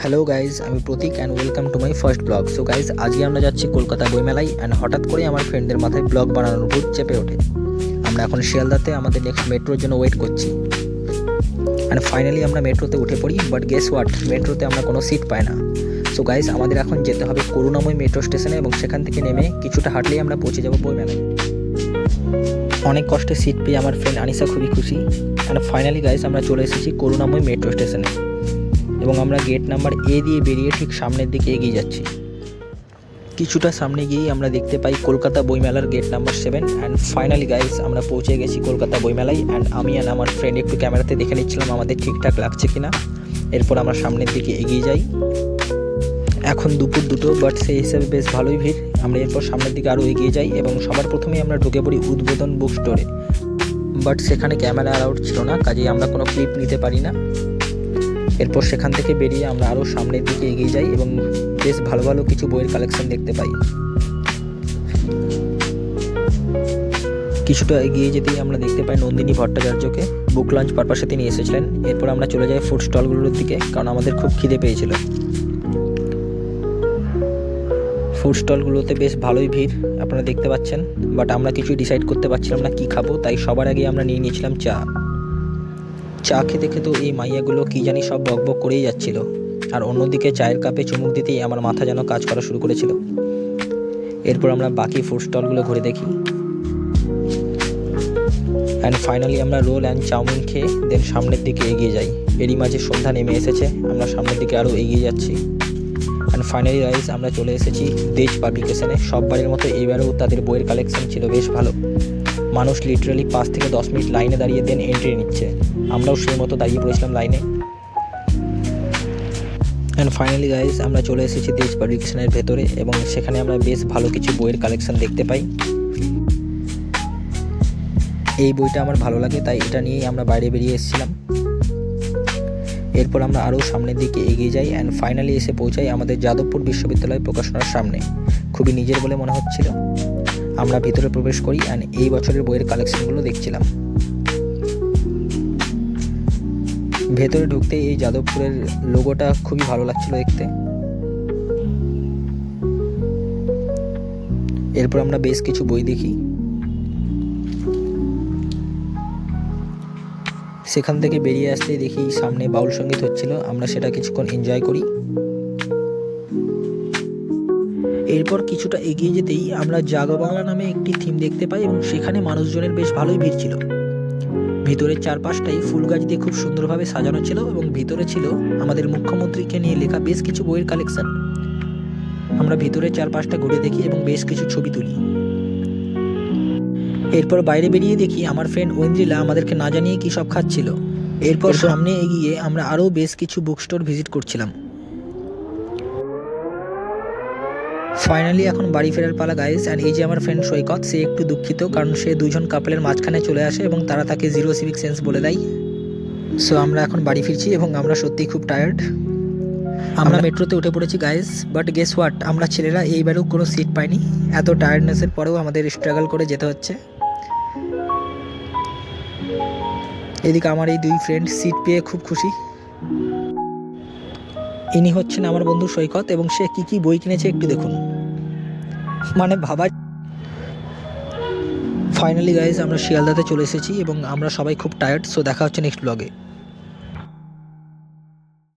Hello guys, আমি Prateek and welcome to my first blog. So guys, আজকে আমরা যাচ্ছি কলকাতা বইমেলায় অ্যান্ড হঠাৎ করে আমার ফ্রেন্ডদের মাথায় ব্লগ বানানোর ভূত চেপে ওঠে। আমরা এখন শিয়ালদাতে আমাদের নেক্সট মেট্রোর জন্য ওয়েট করছি অ্যান্ড ফাইনালি আমরা মেট্রোতে উঠে পড়ি। বাট গেস হোয়াট, মেট্রোতে আমরা কোনো সিট পাই না। সো গাইজ, আমাদের এখন যেতে হবে করুণাময় মেট্রো স্টেশনে এবং সেখান থেকে নেমে কিছুটা হাঁটলেই আমরা পৌঁছে যাবো বইমেলায়। অনেক কষ্টে সিট পেয়ে আমার ফ্রেন্ড আনিসা খুবই খুশি অ্যান্ড ফাইনালি গাইজ আমরা চলে এসেছি করুণাময় মেট্রো স্টেশনে এবং আমরা গেট নাম্বার এ দিয়ে বেরিয়ে ঠিক সামনের দিকে এগিয়ে যাচ্ছি। কিছুটা সামনে গিয়েই আমরা দেখতে পাই কলকাতা বইমেলার gate number 7 and finally guys আমরা পৌঁছে গেছি কলকাতা বইমেলায় অ্যান্ড আমি আর আমার ফ্রেন্ড একটু ক্যামেরাতে দেখে নিচ্ছিলাম আমাদের ঠিকঠাক লাগছে কিনা। এরপর আমরা সামনের দিকে এগিয়ে যাই। এখন দুপুর 2টো, বাট সেই হিসাবে বেশ ভালোই ভিড়। আমরা এরপর সামনের দিকে আরও এগিয়ে যাই এবং সবার প্রথমেই আমরা ঢুকে পড়ি উদ্বোধন বুক স্টোরে। বাট সেখানে ক্যামেরা অ্যালাউড ছিল না, কাজেই আমরা কোনো ক্লিপ নিতে পারি না। এরপর সেখান থেকে বেরিয়ে আমরা আরও সামনের দিকে এগিয়ে যাই এবং বেশ ভালো ভালো কিছু বইয়ের কালেকশন দেখতে পাই। কিছুটা এগিয়ে যেতেই আমরা দেখতে পাই নন্দিনী ভট্টাচার্যকে, বুক লঞ্চ পারপাসে তিনি এসেছিলেন। এরপর আমরা চলে যাই ফুড স্টলগুলোর দিকে, কারণ আমাদের খুব খিদে পেয়েছিল। ফুড স্টলগুলোতে বেশ ভালোই ভিড় আপনারা দেখতে পাচ্ছেন, বাট আমরা কিছুই ডিসাইড করতে পারছিলাম না কী খাবো, তাই সবার আগে আমরা নিয়ে নিয়েছিলাম চা খেতে খেতেও এই মাইয়াগুলো কী জানি সব বকবক করেই যাচ্ছিল, আর অন্যদিকে চায়ের কাপে চুমুক দিতেই আমার মাথা যেন কাজ করা শুরু করেছিল। এরপর আমরা বাকি ফুড স্টলগুলো ঘুরে দেখি অ্যান্ড ফাইনালি আমরা রোল অ্যান্ড চাউমিন খেয়ে দেন সামনের দিকে এগিয়ে যাই। এরই মাঝে সন্ধ্যা নেমে এসেছে, আমরা সামনের দিকে আরও এগিয়ে যাচ্ছি অ্যান্ড ফাইনালি গাইস আমরা চলে এসেছি দেজ পাবলিকেশনে। সববারের মতো এবারেও তাদের বইয়ের কালেকশন ছিল বেশ ভালো। মানুষ লিটারালি 5 থেকে 10 মিনিট লাইনে দাঁড়িয়ে দেন এন্ট্রি নিচ্ছে। আমরাও সেই মতো দাঁড়িয়ে পড়েছিলাম লাইনে অ্যান্ড ফাইনালি গাইজ আমরা চলে এসেছি দেজ পাবলিকেশনের ভেতরে এবং সেখানে আমরা বেশ ভালো কিছু বইয়ের কালেকশন দেখতে পাই। এই বইটা আমার ভালো লাগে, তাই এটা নিয়েই আমরা বাইরে বেরিয়ে এসেছিলাম। এরপর আমরা আরও সামনের দিকে এগিয়ে যাই অ্যান্ড ফাইনালি এসে পৌঁছাই আমাদের যাদবপুর বিশ্ববিদ্যালয় প্রকাশনার সামনে। খুবই নিজের বলে মনে হচ্ছিল। আমরা ভিতরে প্রবেশ করি অ্যান্ড এই বছরের বইয়ের কালেকশনগুলো দেখছিলাম। ভেতরে ঢুকতে এই যাদবপুরের লোগোটা খুবই ভালো লাগছিল দেখতে। এরপর আমরা বেশ কিছু বই দেখি। সেখান থেকে বেরিয়ে আসতে দেখি সামনে বাউল সঙ্গীত হচ্ছিল, আমরা সেটা কিছুক্ষণ এনজয় করি। এরপর কিছুটা এগিয়ে যেতেই আমরা জাগো বাংলা নামে একটি থিম দেখতে পাই এবং সেখানে মানুষজনের বেশ ভালোই ভিড় ছিল। ভিতরের চারপাশটাই ফুল গাছ দিয়ে খুব সুন্দরভাবে সাজানো ছিল এবং ভিতরে ছিল আমাদের মুখ্যমন্ত্রীকে নিয়ে লেখা বেশ কিছু বইয়ের কালেকশন। আমরা ভিতরের চারপাশটা ঘুরে দেখি এবং বেশ কিছু ছবি তুলি। এরপর বাইরে বেরিয়ে দেখি আমার ফ্রেন্ড ঐন্দ্রিলা আমাদেরকে না জানিয়ে কী সব খাচ্ছিল। এরপর সামনে এগিয়ে আমরা আরও বেশ কিছু বুক স্টোর ভিজিট করছিলাম। ফাইনালি এখন বাড়ি ফেরার পালা গাইস অ্যান্ড এই যে আমার ফ্রেন্ড সৈকত, সে একটু দুঃখিত কারণ সে দুজন কাপলের মাঝখানে চলে আসে এবং তারা তাকে জিরো সিভিক সেন্স বলে দেয়। সো আমরা এখন বাড়ি ফিরছি এবং আমরা সত্যিই খুব টায়ার্ড। আমরা মেট্রোতে উঠে পড়েছি গাইস, বাট গেস হোয়াট, আমরা ছেলেরা এইবারেও কোনো সিট পাইনি। এত টায়ার্ডনেসের পরেও আমাদের স্ট্রাগল করে যেতে হচ্ছে। এদিকে আমার এই দুই ফ্রেন্ড সিট পেয়ে খুব খুশি। ইনি হচ্ছেন আমার বন্ধু সৈকত এবং সে কি কি বই কিনেছে একটু দেখুন, মানে ভাবা। ফাইনালি গাইজ আমরা শিয়ালদাতে চলে এসেছি এবং আমরা সবাই খুব টায়ার্ড। সো দেখা হচ্ছে নেক্সট ব্লগে।